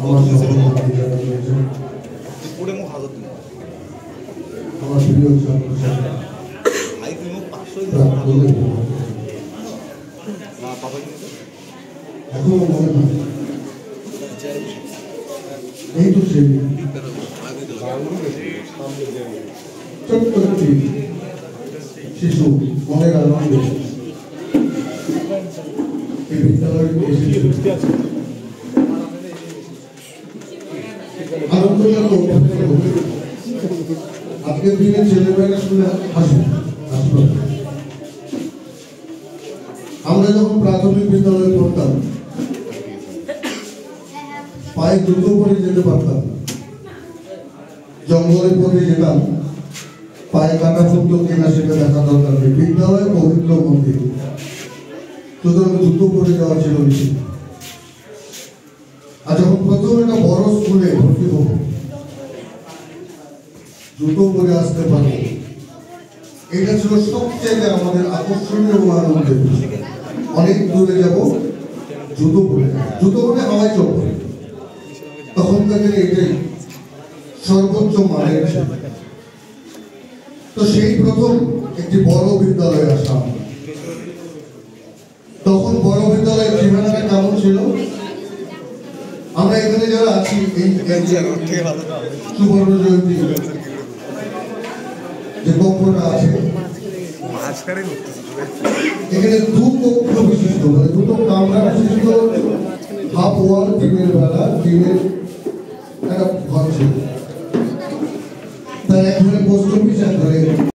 আমার সহকর্মী যারা রয়েছেন, আমার প্রিয় ছাত্রছাত্রী, এখনো মনে হয় এই তো সেই ছোট্ট একটি শিশু মনের আনন্দে এই বিদ্যালয়ে এসেছে। আজকের দিনে ছেলেমেয়েরা শুনে হাসবে। আমরা যখন প্রাথমিক বিদ্যালয়ে পড়তাম পায়ে জুতো পরে যেতে পারতাম, জঙ্গলের পথে যেতাম, পায়ে কাটা ফুটতো কিনা সেটা দেখা দরকার নেই। বিদ্যালয় পবিত্র মন্দির, সুতরাং জুতো পরে যাওয়া ছিল নিষিদ্ধ। আর যখন প্রথম একটা বড় স্কুলে ভর্তি হব, জুতো পরে আসতে পারবো, এটা ছিল সবচেয়ে আমাদের আকর্ষণীয় এবং আনন্দের। অনেক দূরে যাব, জুতো পরে, জুতো পরে হাওয়ায় চলবে। তখনকার দিনে এটাই সর্বোচ্চ মানের ছিল। তো সেই প্রথম একটি বড় বিদ্যালয়ে আসা। তখন বড় বিদ্যালয়ের ঠিকানাটা কেমন ছিল? আমরা এখানে যারা আছি, সুবর্ণ জয়ন্তী যে কক্ষটা আছে, এখানে দু কক্ষ বিশিষ্ট, মানে দুটো কামরা বিশিষ্ট হাফ ওয়াল, দিনের বেলা দিনের একটা ঘর ছিল। তার এক ঘরে পোস্ট অফিস, এক ঘরে